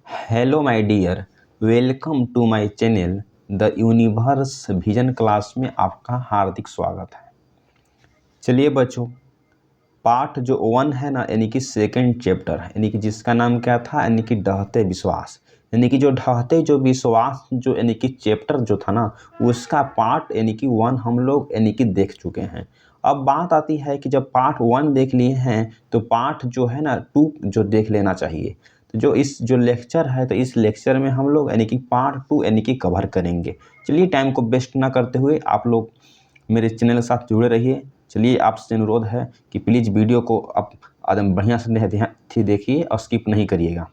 Hello my dear, welcome to my channel the universe vision class में आपका हार्दिक स्वागत है। चलिए बच्चों, पार्ट जो 1 है ना, यानी कि सेकंड चैप्टर, यानी कि जिसका नाम क्या था, यानी कि ढहते विश्वास, यानी कि जो ढहते जो विश्वास जो यानी कि चैप्टर जो था ना, उसका पार्ट यानी कि 1 हम लोग यानी कि देख चुके हैं। अब बात आती है कि जब पार्ट 1 देख लिए हैं तो पार्ट जो है ना 2 जो देख लेना चाहिए। तो जो इस जो लेक्चर है, तो इस लेक्चर में हम लोग यानी कि पार्ट 2 यानी कि कवर करेंगे। चलिए टाइम को वेस्ट ना करते हुए आप लोग मेरे चैनल के साथ जुड़े रहिए। चलिए आपसे अनुरोध है कि प्लीज़ वीडियो को आप एकदम बढ़िया से ध्यान से देखिए और स्किप नहीं करिएगा,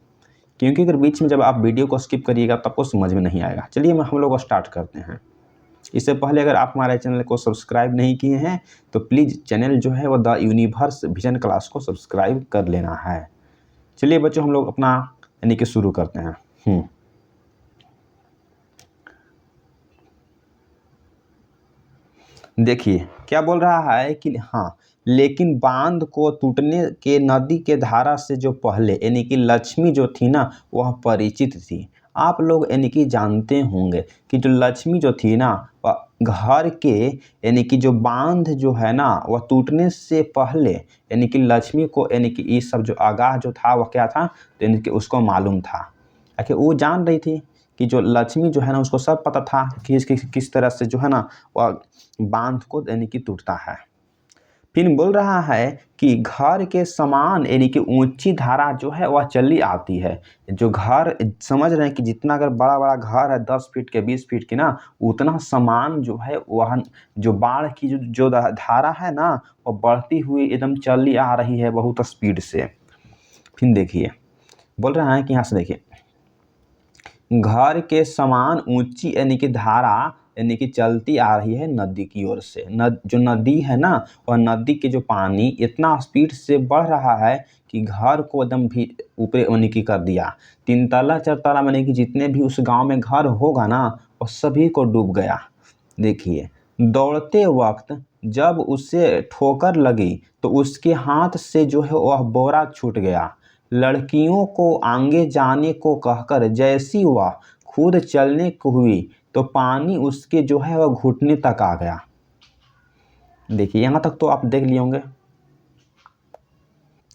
क्योंकि अगर बीच में जब आप वीडियो को स्किप करिएगा तब को समझ में नहीं आएगा। चलिए हम लोग स्टार्ट करते हैं। इससे पहले अगर आप हमारे चैनल को सब्सक्राइब नहीं किए हैं तो प्लीज़ चैनल जो है वो द यूनिवर्स विजन क्लास को सब्सक्राइब कर लेना है। चलिए बच्चों, हम लोग अपना यानी कि शुरू करते हैं। देखिए क्या बोल रहा है कि हाँ, लेकिन बांध को टूटने के नदी के धारा से जो पहले यानी कि लक्ष्मी जो थी ना, वह परिचित थी। आप लोग यानी कि जानते होंगे कि जो लक्ष्मी जो थी ना, वह घर के यानी कि जो बांध जो है ना, वह टूटने से पहले यानी कि लक्ष्मी को यानी कि ये सब जो आगाह जो था वह क्या था, तो यानी कि उसको मालूम था। आखिर वो जान रही थी कि जो लक्ष्मी जो है ना, उसको सब पता था कि किस तरह से जो है ना वह बांध को यानी कि टूटता है। फिर बोल रहा है कि घर के समान यानी कि ऊंची धारा जो है वह चली आती है। जो घर समझ रहे हैं कि जितना अगर बड़ा बड़ा घर है 10 फीट के 20 फीट की ना, उतना समान जो है वह जो बाढ़ की जो धारा है ना, वह बढ़ती हुई एकदम चली आ रही है बहुत स्पीड से। फिर देखिए बोल रहा है कि यहाँ से देखिए, घर के समान ऊंची यानी कि धारा यानी कि चलती आ रही है नदी की ओर से। जो नदी है ना, वह नदी के जो पानी इतना स्पीड से बढ़ रहा है कि घर को एकदम भी ऊपर यानी कि कर दिया। 3 तला 4 तला यानी कि जितने भी उस गांव में घर होगा ना, वो सभी को डूब गया। देखिए, दौड़ते वक्त जब उसे ठोकर लगी तो उसके हाथ से जो है वह बोरा छूट गया। लड़कियों को आगे जाने को कहकर जैसी वह खुद चलने को हुई तो पानी उसके जो है वह घुटने तक आ गया। देखिए यहाँ तक तो आप देख लिए होंगे।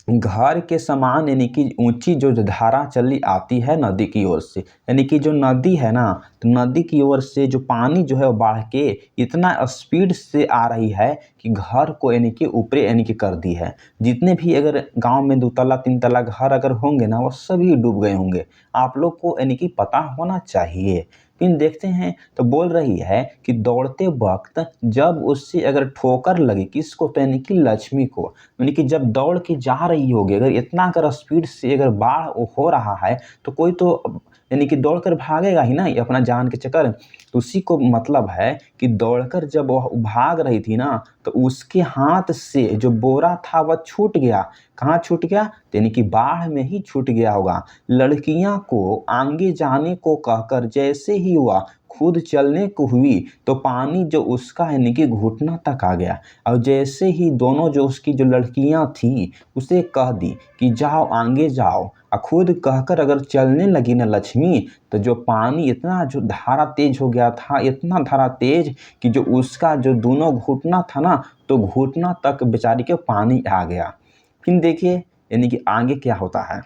घर के समान यानी कि ऊंची जो धारा चली आती है नदी की ओर से, यानी कि जो नदी है ना, तो नदी की ओर से जो पानी जो है वो बढ़ के इतना स्पीड से आ रही है कि घर को यानी कि ऊपर यानी कि कर दी है। जितने भी अगर गांव में 2 तला 3 तला घर अगर होंगे ना, वो सभी डूब गए होंगे। आप लोग को यानी कि पता होना चाहिए। फिर देखते हैं तो बोल रही है कि दौड़ते वक्त जब उससे अगर ठोकर लगी, किसको, तो यानी कि लक्ष्मी को, यानी कि जब दौड़ के जा रही होगी, अगर इतना अगर स्पीड से अगर बाढ़ हो रहा है तो कोई तो यानी कि दौड़कर भागेगा ही ना, ये अपना जान के चक्कर। तो उसी को मतलब है कि दौड़कर जब वह भाग रही थी ना, तो उसके हाथ से जो बोरा था वह छूट गया। कहाँ छूट गया, तो यानी कि बाढ़ में ही छूट गया होगा। लड़कियां को आगे जाने को कहकर जैसे ही वह खुद चलने को हुई तो पानी जो उसका यानी कि घुटना तक आ गया। और जैसे ही दोनों जो उसकी जो लड़कियां थी उसे कह दी कि जाओ आगे जाओ, और खुद कहकर अगर चलने लगी ना लक्ष्मी, तो जो पानी इतना जो धारा तेज हो गया था, इतना धारा तेज कि जो उसका जो दोनों घुटना था ना, तो घुटना तक बेचारी के पानी आ गया। फिर देखिए यानी कि आगे क्या होता है।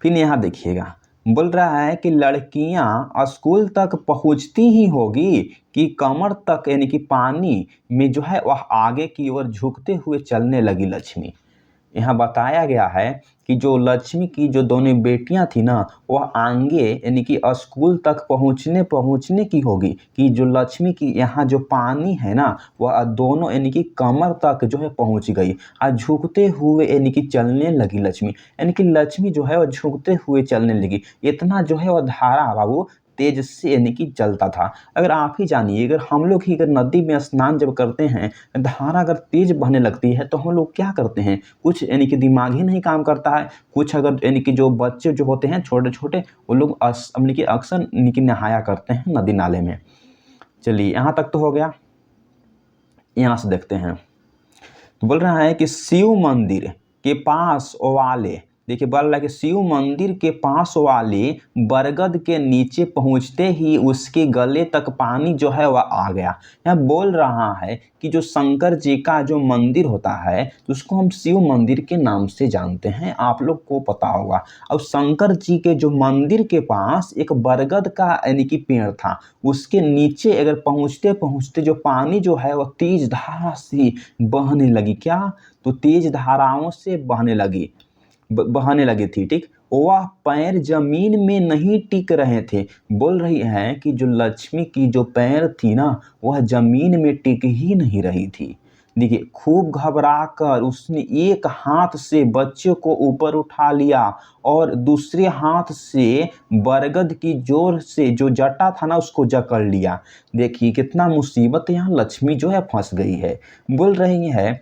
फिर यहाँ देखिएगा, बोल रहा है कि लड़कियां स्कूल तक पहुंचती ही होगी कि कमर तक यानी कि पानी में जो है वह आगे की ओर झुकते हुए चलने लगी लक्ष्मी। यहाँ बताया गया है कि जो लक्ष्मी की जो दोनों बेटियां थी ना, वह आगे यानी कि स्कूल तक पहुंचने की होगी कि जो लक्ष्मी की यहाँ जो पानी है ना, वह दोनों यानी कि कमर तक जो है पहुंच गई और झुकते हुए यानी कि चलने लगी लक्ष्मी। यानी कि लक्ष्मी जो है वह झुकते हुए चलने लगी। इतना जो है वह धारा बाबू तेज से यानी कि चलता था। अगर आप ही जानिए, अगर हम लोग ही अगर नदी में स्नान जब करते हैं, धारा अगर तेज बहने लगती है तो हम लोग क्या करते हैं, कुछ यानी कि दिमाग ही नहीं काम करता है। कुछ अगर यानी कि जो बच्चे जो होते हैं छोटे छोटे, वो लोग यानी कि अक्सर यानी कि नहाया करते हैं नदी नाले में। चलिए यहाँ तक तो हो गया। यहाँ से देखते हैं तो बोल रहा है कि शिव मंदिर के पास वाले देखिए बोल रहा है कि शिव मंदिर के पास वाले बरगद के नीचे पहुंचते ही उसके गले तक पानी जो है वह आ गया। यह बोल रहा है कि जो शंकर जी का जो मंदिर होता है तो उसको हम शिव मंदिर के नाम से जानते हैं, आप लोग को पता होगा। अब शंकर जी के जो मंदिर के पास एक बरगद का यानी कि पेड़ था, उसके नीचे अगर पहुंचते पहुंचते जो पानी जो है वह तेज धारा से बहने लगी। क्या? तो तेज धाराओं से बहने लगी थी, ठीक। वह पैर जमीन में नहीं टिक रहे थे। बोल रही है कि जो लक्ष्मी की जो पैर थी ना वह जमीन में टिक ही नहीं रही थी। देखिए खूब घबरा कर उसने एक हाथ से बच्चे को ऊपर उठा लिया और दूसरे हाथ से बरगद की जोर से जो जटा था ना उसको जकड़ लिया। देखिए कितना मुसीबत यहाँ लक्ष्मी जो है फंस गई है। बोल रही है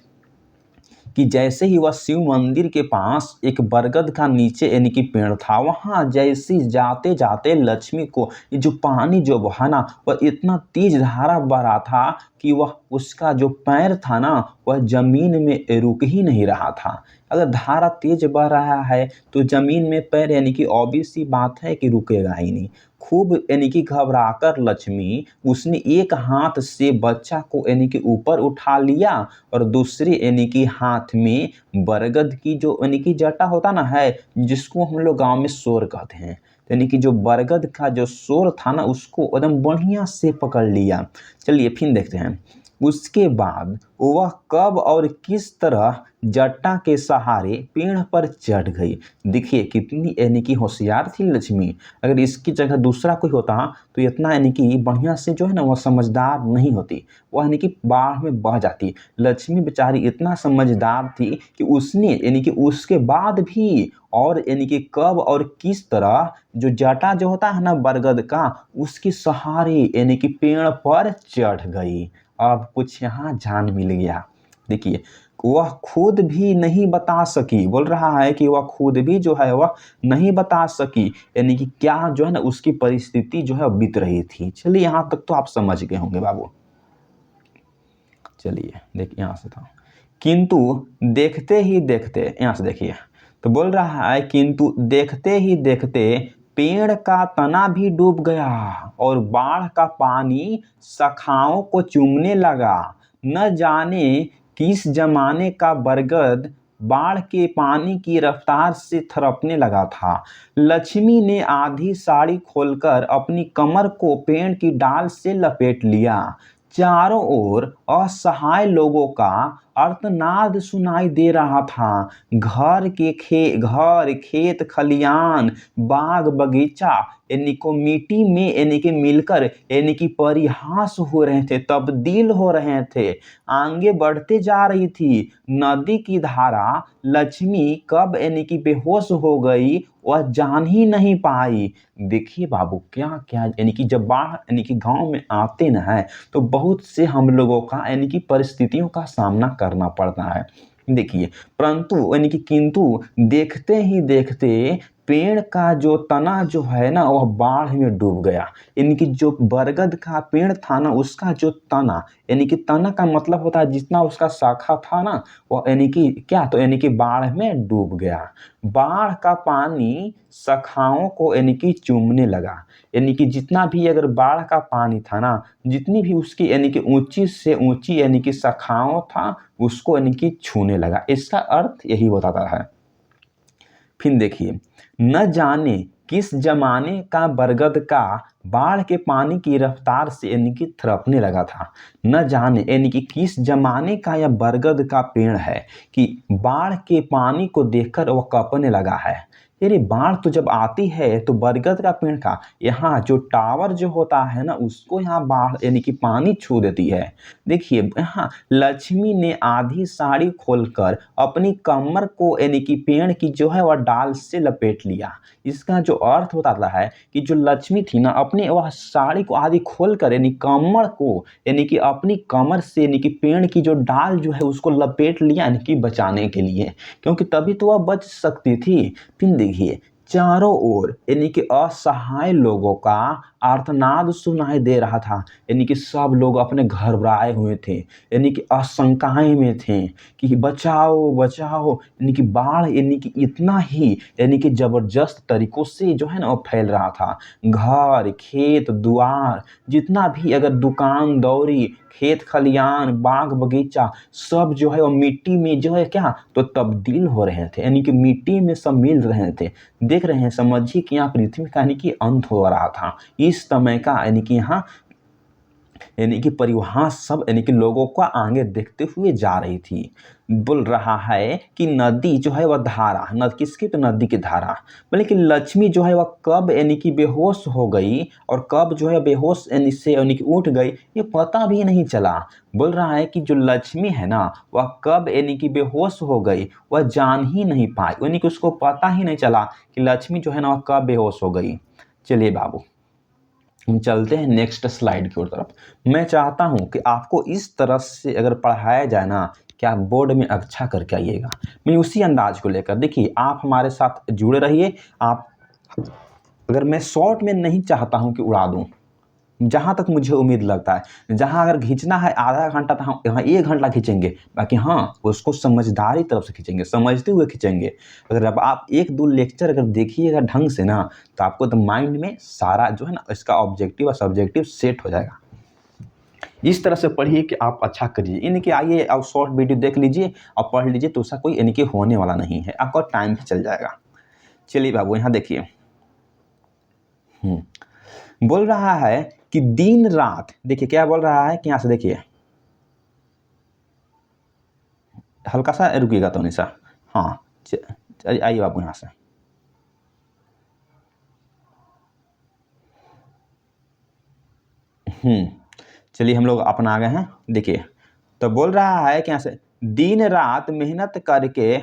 कि जैसे ही वह शिव मंदिर के पास एक बरगद का नीचे यानी कि पेड़ था, वहां जैसे जाते जाते लक्ष्मी को ये जो पानी जो बहा ना वह इतना तेज धारा बहा था कि वह उसका जो पैर था ना वह जमीन में रुक ही नहीं रहा था। अगर धारा तेज बह रहा है तो जमीन में पैर यानी कि ऑब्वियस सी बात है कि रुकेगा ही नहीं। खूब यानी कि घबराकर लक्ष्मी उसने एक हाथ से बच्चा को यानी कि ऊपर उठा लिया और दूसरे यानी कि हाथ में बरगद की जो यानी कि जटा होता ना है जिसको हम लोग गांव में सोर कहते हैं, यानी कि जो बरगद का जो सोर था ना उसको एकदम बढ़िया से पकड़ लिया। चलिए फिर देखते हैं। उसके बाद वह कब और किस तरह जटा के सहारे पेड़ पर चढ़ गई। देखिए कितनी यानी कि होशियार थी लक्ष्मी। अगर इसकी जगह दूसरा कोई होता तो इतना यानी कि बढ़िया से जो है ना वह समझदार नहीं होती, वह यानी कि बाढ़ में बह जाती। लक्ष्मी बेचारी इतना समझदार थी कि उसने यानी कि उसके बाद भी और यानी कि कब और किस तरह जो जटा जो होता है ना बरगद का उसके सहारे यानी कि पेड़ पर चढ़ गई। अब कुछ यहाँ जान मिल गया। देखिए वह खुद भी नहीं बता सकी, बोल रहा है कि वह खुद भी जो है वह नहीं बता सकी यानी कि क्या जो है ना उसकी परिस्थिति जो है बीत रही थी। चलिए यहाँ तक तो आप समझ गए होंगे बाबू। चलिए देखिए यहाँ से था, किंतु देखते ही देखते, यहाँ से देखिए तो बोल रहा है किंतु देखते ही देखते पेड़ का तना भी डूब गया और बाढ़ का पानी शाखाओं को चूमने लगा। न जाने किस जमाने का बरगद बाढ़ के पानी की रफ्तार से थरपने लगा था। लक्ष्मी ने आधी साड़ी खोलकर अपनी कमर को पेड़ की डाल से लपेट लिया। चारों ओर असहाय लोगों का अर्थनाद सुनाई दे रहा था। घर खेत खलियान बाग बगीचा यानी को मिट्टी में यानी कि मिलकर यानी कि परिहास हो रहे थे, तब्दील हो रहे थे, आगे बढ़ते जा रही थी। नदी की धारा लक्ष्मी कब यानी कि बेहोश हो गई वह जान ही नहीं पाई। देखिए बाबू क्या क्या यानी कि जब बाढ़ यानी कि गांव में आते न है तो बहुत से हम लोगों का यानी कि परिस्थितियों का सामना करना पड़ता है। देखिए परंतु यानी कि किंतु देखते ही देखते पेड़ का जो तना जो है ना वह बाढ़ में डूब गया। यानी कि जो बरगद का पेड़ था ना उसका जो तना यानी कि तना का मतलब होता है जितना उसका शाखा था ना वह यानी कि क्या तो यानी कि बाढ़ में डूब गया। बाढ़ का पानी शाखाओं को यानी कि चूमने लगा। यानी कि जितना भी अगर बाढ़ का पानी था ना जितनी भी उसकी यानी कि ऊंची से ऊंची यानी कि शाखाओं था उसको यानी कि छूने लगा। इसका अर्थ यही बताता है। फिर देखिए न जाने किस जमाने का बरगद का बाढ़ के पानी की रफ्तार से यानी कि थरपने लगा था। न जाने यानी कि किस जमाने का यह बरगद का पेड़ है कि बाढ़ के पानी को देखकर वह कांपने लगा है। यानी बाढ़ तो जब आती है तो बरगद का पेड़ का यहाँ जो टावर जो होता है ना उसको यहाँ बाढ़ यानी कि पानी छू देती है। देखिए यहाँ लक्ष्मी ने आधी साड़ी खोलकर अपनी कमर को यानी कि पेड़ की जो है वह डाल से लपेट लिया। इसका जो अर्थ होता है कि जो लक्ष्मी थी ना अपने वह साड़ी को आधी खोलकर यानी कमर को यानी कि अपनी कमर से यानी कि पेड़ की जो डाल जो है उसको लपेट लिया यानी कि बचाने के लिए, क्योंकि तभी तो वह बच सकती थी। फिर देखिए चारों ओर यानी कि असहाय लोगों का आर्तनाद सुनाई दे रहा था। यानी कि सब लोग अपने घबराए हुए थे, यानी कि आशंकाएँ में थे कि बचाओ, बचाओ। यानी कि बाढ़ यानी कि इतना ही यानी कि ज़बरदस्त तरीकों से जो है ना वो फैल रहा था। घर, खेत, द्वार जितना भी अगर दुकान दौरी, खेत खलियान, बाग बगीचा सब जो है वो मिट्टी में जो है क्या तो तब्दील हो रहे थे, यानी कि मिट्टी में सब मिल रहे थे। देख रहे हैं, समझिए कि यहाँ पृथ्वी का यानी कि अंत हो रहा था। इस समय का यानी कि यहाँ यानी कि परिवहन सब यानी कि लोगों को आगे देखते हुए जा रही थी। बोल रहा है कि नदी जो है वह धारा न किसकी तो नदी की धारा, बोले कि लक्ष्मी जो है वह कब यानी कि बेहोश हो गई और कब जो है बेहोश यानी से यानी कि उठ गई ये पता भी नहीं चला। बोल रहा है कि जो लक्ष्मी है ना वह कब यानी कि बेहोश हो गई वह जान ही नहीं पाई, यानी कि उसको पता ही नहीं चला कि लक्ष्मी जो है ना वह कब बेहोश हो गई। चलिए बाबू हम चलते हैं नेक्स्ट स्लाइड की ओर तरफ। मैं चाहता हूं कि आपको इस तरह से अगर पढ़ाया जाए ना कि आप बोर्ड में अच्छा करके आइएगा। मैं उसी अंदाज को लेकर देखिए आप हमारे साथ जुड़े रहिए। आप अगर मैं शॉर्ट में नहीं चाहता हूं कि उड़ा दूं, जहाँ तक मुझे उम्मीद लगता है जहाँ अगर खींचना है आधा घंटा तो हम यहाँ 1 घंटा खींचेंगे, बाकी हाँ उसको समझदारी तरफ से खींचेंगे, समझते हुए खींचेंगे। अगर अब आप 1-2 लेक्चर अगर देखिएगा ढंग से ना तो आपको तो माइंड में सारा जो है ना इसका ऑब्जेक्टिव और सब्जेक्टिव सेट हो जाएगा। इस तरह से पढ़िए कि आप अच्छा करिए, यानी कि आइए आप शॉर्ट वीडियो देख लीजिए और पढ़ लीजिए तो उसका कोई यानी कि होने वाला नहीं है, आपका टाइम भी चल जाएगा। चलिए बाबू यहाँ देखिए बोल रहा है कि दिन रात, देखिए क्या बोल रहा है कि यहाँ से देखिए हल्का सा रुकिएगा तो निशा। हाँ आइए बाबू यहाँ से। चलिए हम लोग अपना आ गए हैं। देखिए तो बोल रहा है कि यहाँ से दिन रात मेहनत करके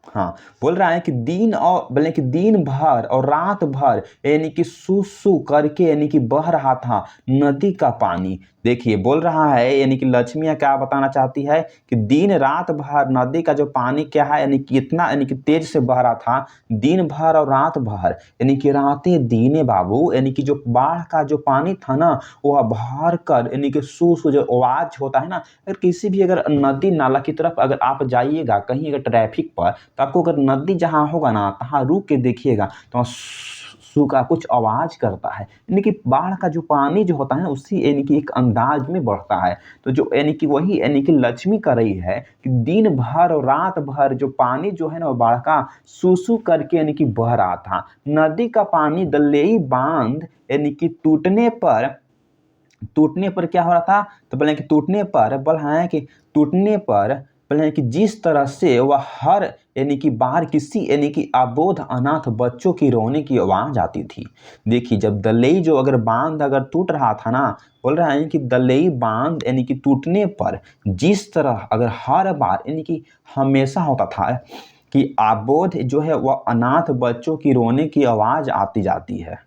हाँ बोल रहा है कि दिन और बोले कि दिन भर और रात भर यानी कि सू सू करके यानी कि बह रहा था नदी का पानी। देखिए बोल रहा है यानी कि लक्ष्मियाँ क्या बताना चाहती है कि दिन रात भर नदी का जो पानी क्या है यानी कि इतना यानी कि तेज से बह रहा था दिन भर और रात भर, यानी कि रातें दीने बाबू, यानी कि जो बाढ़ का जो पानी था ना वह भर कर यानी कि सू सू जो आवाज होता है ना, अगर किसी भी अगर नदी नाला की तरफ अगर आप जाइएगा कहीं अगर ट्रैफिक पर तो आपको अगर नदी जहाँ होगा ना तहाँ रुक के देखिएगा तो सू का कुछ आवाज करता है, यानी कि बाढ़ का जो पानी जो होता है ना उसी यानी कि एक अंदाज में बढ़ता है। तो जो यानी कि वही यानी कि लक्ष्मी कर रही है कि दिन भर और रात भर जो पानी जो है ना वो बाढ़ का सू करके यानी कि बह रहा था। नदी का पानी दलेई बांध यानी कि टूटने पर क्या हो रहा था तो बोले कि टूटने पर बोला है कि टूटने पर बोले कि जिस तरह से वह हर यानी कि बाहर किसी यानी कि अबोध अनाथ बच्चों की रोने की आवाज आती थी। देखिए जब दलई जो अगर बांध अगर टूट रहा था ना, बोल रहा है कि दलई बांध यानी कि टूटने पर जिस तरह अगर हर बार यानी कि हमेशा होता था कि अबोध जो है वह अनाथ बच्चों की रोने की आवाज आती जाती है।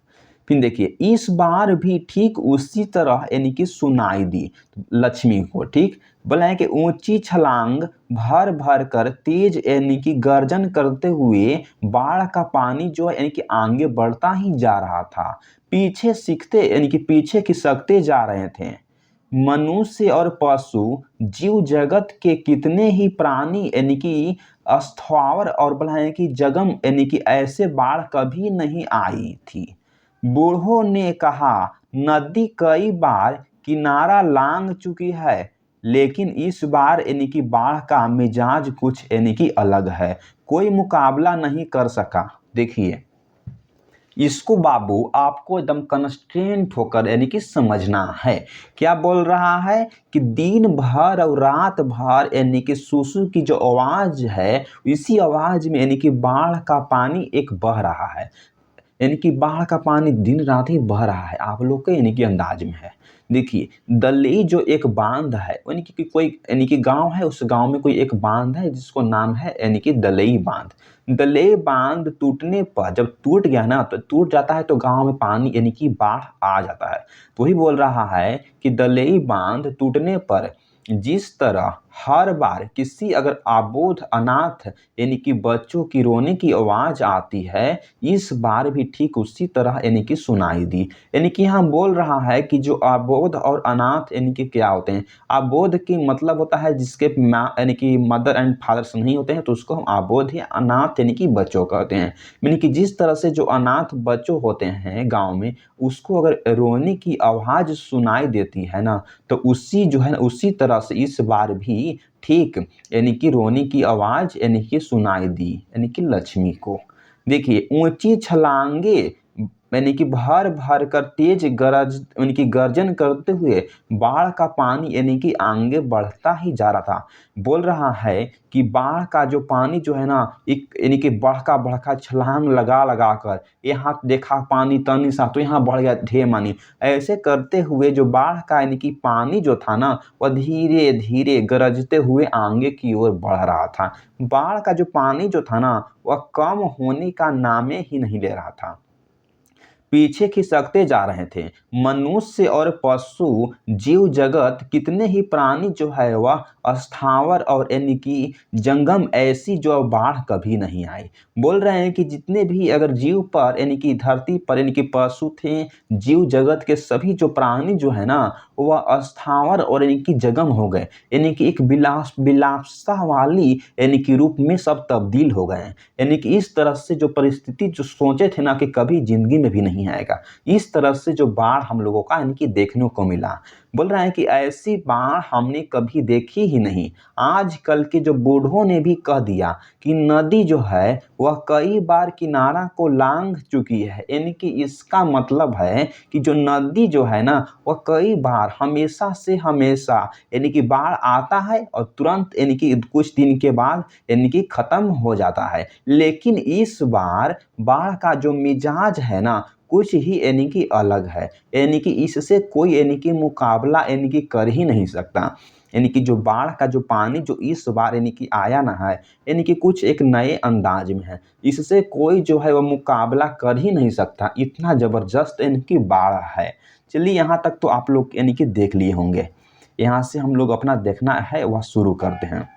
फिर देखिए इस बार भी ठीक उसी तरह यानी कि सुनाई दी लक्ष्मी को। ठीक बोला है कि ऊंची छलांग भर भर कर तेज यानी कि गर्जन करते हुए बाढ़ का पानी जो है यानी कि आगे बढ़ता ही जा रहा था। पीछे सीखते यानी कि पीछे खिसकते जा रहे थे मनुष्य और पशु जीव जगत के कितने ही प्राणी यानी कि अस्थावर और बोला है कि जगम यानी कि ऐसे बाढ़ कभी नहीं आई थी। बूढ़ों ने कहा नदी कई बार किनारा लांघ चुकी है लेकिन इस बार यानी कि बाढ़ का मिजाज कुछ यानी कि अलग है, कोई मुकाबला नहीं कर सका। देखिए इसको बाबू आपको एकदम कंस्ट्रेंट होकर यानी कि समझना है। क्या बोल रहा है कि दिन भर और रात भर यानी कि सुसु की जो आवाज है इसी आवाज में यानी कि बाढ़ का पानी एक बह रहा है, यानी कि बाढ़ का पानी दिन रात ही बह रहा है आप लोग के यानी कि अंदाज में है। देखिए दलेई जो एक बांध है यानी कि कोई यानी कि गांव है, उस गांव में कोई एक बांध है जिसको नाम है यानी कि दलेई बांध। दलेई बांध टूटने पर जब टूट गया ना तो टूट जाता है तो गांव में पानी यानी कि बाढ़ आ जाता है। तो वही बोल रहा है कि दलेई बांध टूटने पर जिस तरह हर बार किसी अगर अबोध अनाथ यानी कि बच्चों की रोने की आवाज आती है, इस बार भी ठीक उसी तरह यानी कि सुनाई दी। यानी कि यहाँ बोल रहा है कि जो अबोध और अनाथ यानी कि क्या होते हैं। अबोध की मतलब होता है जिसके माँ यानी कि मदर एंड फादर्स नहीं होते हैं, तो उसको हम अबोध या अनाथ यानी कि बच्चों कहते हैं। यानी कि जिस तरह से जो अनाथ बच्चों होते हैं गाँव में, उसको अगर रोने की आवाज सुनाई देती है ना, तो उसी जो है ना उसी तरह से इस बार भी ठीक यानी कि रोने की आवाज यानी कि सुनाई दी यानी कि लक्ष्मी को। देखिए ऊंची छलांगे यानी कि भर भर कर तेज गरज यानी कि गर्जन करते हुए बाढ़ का पानी यानी कि आगे बढ़ता ही जा रहा था। बोल रहा है कि बाढ़ का जो पानी जो है ना, एक यानी कि बड़का बड़का छलांग लगा लगा कर यहाँ देखा पानी तनी सा तो यहाँ बढ़ गया ढेर मानी। ऐसे करते हुए जो बाढ़ का यानी कि पानी जो था ना, वह धीरे धीरे गरजते हुए आगे की ओर बढ़ रहा था। बाढ़ का जो पानी जो था ना, वह कम होने का नामे ही नहीं ले रहा था, पीछे खिसकते जा रहे थे। मनुष्य और पशु जीव जगत कितने ही प्राणी जो है वह अस्थावर और यानी कि जंगम ऐसी जो बाढ़ कभी नहीं आई। बोल रहे हैं कि जितने भी अगर जीव पर यानी कि धरती पर यानी कि पशु थे, जीव जगत के सभी जो प्राणी जो है ना, वह अस्थावर और यानी कि जंगम हो गए, यानी कि एक विलासता वाली यानी कि रूप में सब तब्दील हो गए। यानी कि इस तरह से जो परिस्थिति जो सोचे थे ना कि कभी जिंदगी में भी नहीं आएगा, इस तरह से जो बाढ़ हम लोगों का यानी कि देखने को मिला। बोल रहा है कि ऐसी बाढ़ हमने कभी देखी ही नहीं। आजकल के जो बूढ़ों ने भी कह दिया कि नदी जो है वह कई बार किनारा को लांघ चुकी है। यानी कि इसका मतलब है कि जो नदी जो है ना, वह कई बार हमेशा से हमेशा यानी कि बाढ़ आता है और तुरंत यानी कि कुछ दिन के बाद यानी कि खत्म हो जाता है। लेकिन इस बार बाढ़ का जो मिजाज है ना, कुछ ही यानी कि अलग है। यानी कि इससे कोई यानी कि मुकाबला यानी कि कर ही नहीं सकता। यानी कि जो बाढ़ का जो पानी जो इस बार यानी कि आया ना है, यानी कि कुछ एक नए अंदाज में है। इससे कोई जो है वह मुकाबला कर ही नहीं सकता, इतना जबरदस्त यानी कि बाढ़ है। चलिए यहाँ तक तो आप लोग यानी कि देख लिए होंगे। यहाँ से हम लोग अपना देखना है वह शुरू करते हैं।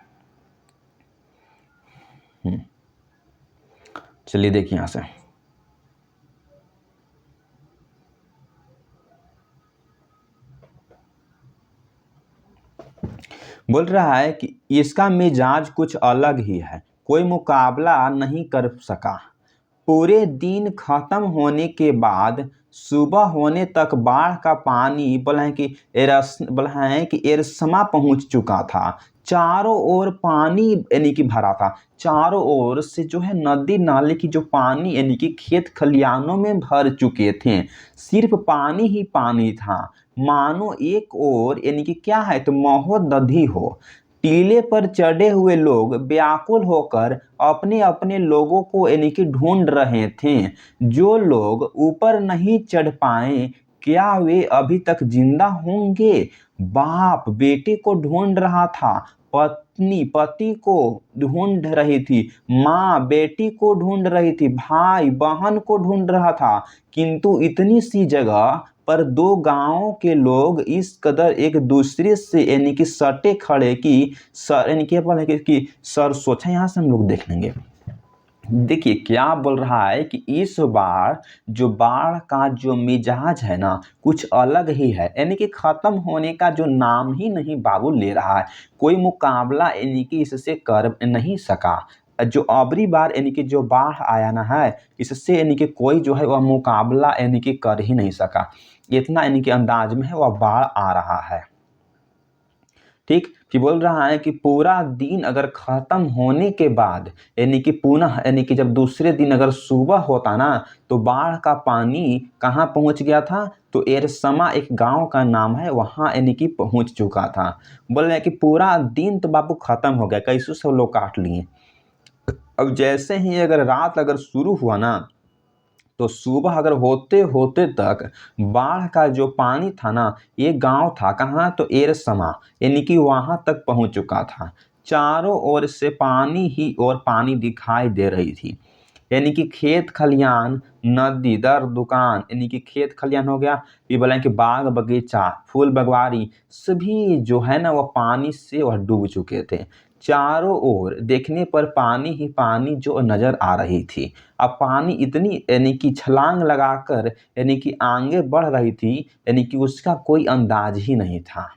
चलिए देखिए यहाँ से। बोल रहा है कि इसका मिजाज कुछ अलग ही है, कोई मुकाबला नहीं कर सका। पूरे दिन खत्म होने के बाद सुबह होने तक बाढ़ का पानी बोला है कि एरसमा पहुंच चुका था। चारों ओर पानी यानी कि भरा था। चारों ओर से जो है नदी नाले की जो पानी यानी कि खेत खलियानों में भर चुके थे। सिर्फ पानी ही पानी था, मानो एक ओर यानी कि क्या है तो महोदधि हो। टीले पर चढ़े हुए लोग व्याकुल होकर अपने अपने लोगों को यानी कि ढूंढ रहे थे। जो लोग ऊपर नहीं चढ़ पाए, क्या वे अभी तक जिंदा होंगे? बाप बेटे को ढूंढ रहा था, पत्नी पति को ढूंढ रही थी, माँ बेटी को ढूंढ रही थी, भाई बहन को ढूंढ रहा था। किंतु इतनी सी जगह पर दो गांवों के लोग इस कदर एक दूसरे से यानी कि सटे खड़े कि सर यानी कि सर सोचा। यहाँ से हम लोग देख लेंगे। देखिए क्या बोल रहा है कि इस बार जो बाढ़ का जो मिजाज है ना, कुछ अलग ही है। यानी कि खत्म होने का जो नाम ही नहीं बाबू ले रहा है। कोई मुकाबला यानी कि इससे कर नहीं सका। जो अबरी बार यानी कि जो बाढ़ आया ना है, इससे यानी कि कोई जो है वह मुकाबला यानी कि कर ही नहीं सका। इतना यानी कि अंदाज में है वह बाढ़ आ रहा है। ठीक कि बोल रहा है कि पूरा दिन अगर खत्म होने के बाद यानी कि पुनः यानी कि जब दूसरे दिन अगर सुबह होता ना, तो बाढ़ का पानी कहाँ पहुंच गया था, तो एरसमा एक गांव का नाम है, वहां यानी कि पहुंच चुका था। बोल रहे हैं कि पूरा दिन तो बाबू खत्म हो गया, कैसे सब लोग काट लिए। अब जैसे ही अगर रात अगर शुरू हुआ ना, तो सुबह अगर होते होते तक बाढ़ का जो पानी था ना, ये गांव था कहाँ तो एरसमा, यानी कि वहां तक पहुंच चुका था। चारों ओर से पानी ही और पानी दिखाई दे रही थी। यानी कि खेत खलियान, नदी, दर, दुकान, यानी कि खेत खलियान हो गया, ये बोला कि बाग बगीचा, फूल बागवानी, सभी जो है ना वह पानी से वह डूब चुके थे। चारों ओर देखने पर पानी ही पानी जो नजर आ रही थी। अब पानी इतनी यानी कि छलांग लगाकर यानी कि आगे बढ़ रही थी, यानी कि उसका कोई अंदाज ही नहीं था।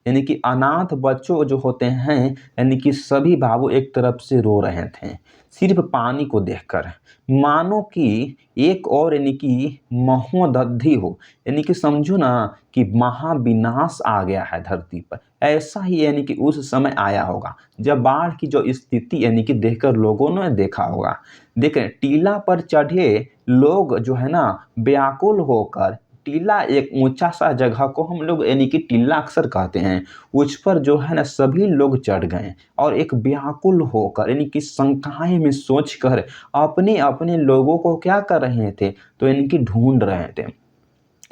यानी कि अनाथ बच्चों जो होते हैं, यानी कि सभी बाबू एक तरफ से रो रहे थे सिर्फ पानी को देखकर, मानो कि एक और यानी कि महोदधि हो, यानी कि समझो ना कि महाविनाश आ गया है धरती पर। ऐसा ही यानी कि उस समय आया होगा जब बाढ़ की जो स्थिति यानी कि देखकर लोगों ने देखा होगा। देखें, टीला पर चढ़े लोग जो है ना व्याकुल होकर, टीला एक ऊंचा सा जगह को हम लोग यानी कि टीला अक्सर कहते हैं, उस पर जो है ना सभी लोग चढ़ गए और एक व्याकुल होकर यानी कि शंकाएं में सोचकर अपने अपने लोगों को क्या कर रहे थे, तो यानी कि ढूंढ रहे थे।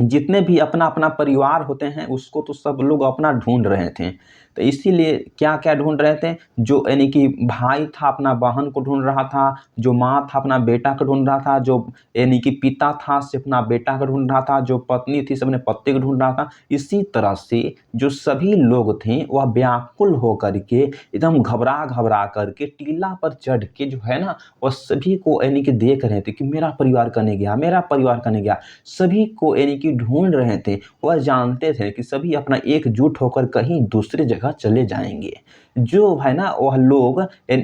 जितने भी अपना अपना परिवार होते हैं उसको तो सब लोग अपना ढूंढ रहे थे। तो इसीलिए क्या क्या ढूंढ रहे थे, जो यानी कि भाई था अपना बहन को ढूंढ रहा था, जो माँ था अपना बेटा को ढूंढ रहा था, जो यानी कि पिता था से अपना बेटा को ढूंढ रहा था, जो पत्नी थी से अपने पति को ढूंढ रहा था। इसी तरह से जो सभी लोग थे वह व्याकुल होकर के एकदम घबरा घबरा करके टीला पर चढ़ के जो है ना वह सभी को यानी कि देख रहे थे कि मेरा परिवार कने गया, मेरा परिवार कने गया। सभी को यानी कि ढूंढ रहे थे। वह जानते थे कि सभी अपना एकजुट होकर कहीं दूसरी जगह चले जाएंगे। जो है ना वह लोग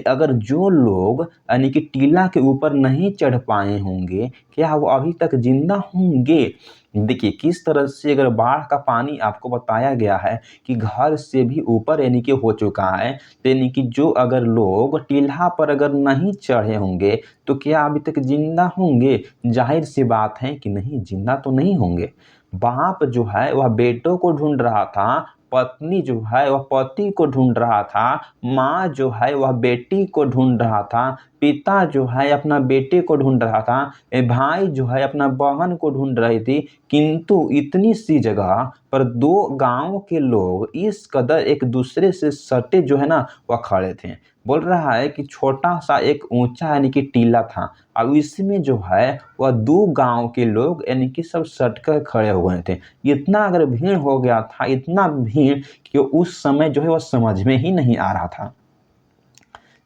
अगर जो लोग यानी कि टीला के ऊपर नहीं चढ़ पाए होंगे, क्या वो अभी तक जिंदा होंगे? देखिए किस तरह से अगर बाढ़ का पानी आपको बताया गया है कि घर से भी ऊपर यानी कि हो चुका है, तो यानी कि जो अगर लोग टीला पर अगर नहीं चढ़े होंगे तो क्या अभी तक जिंदा होंगे? जाहिर सी बात है कि नहीं, जिंदा तो नहीं होंगे। बाप जो है वह बेटों को ढूंढ रहा था, पत्नी जो है वह पति को ढूंढ रहा था, माँ जो है वह बेटी को ढूंढ रहा था, पिता जो है अपना बेटे को ढूंढ रहा था, भाई जो है अपना बहन को ढूंढ रही थी। किंतु इतनी सी जगह पर दो गांव के लोग इस कदर एक दूसरे से सटे जो है ना वह खड़े थे। बोल रहा है कि छोटा सा एक ऊंचा यानी कि टीला था, अब इसमें जो है वह दो गांव के लोग यानी कि सब सटकर खड़े हुए थे। इतना अगर भीड़ हो गया था, इतना भीड़ कि उस समय जो है वह समझ में ही नहीं आ रहा था।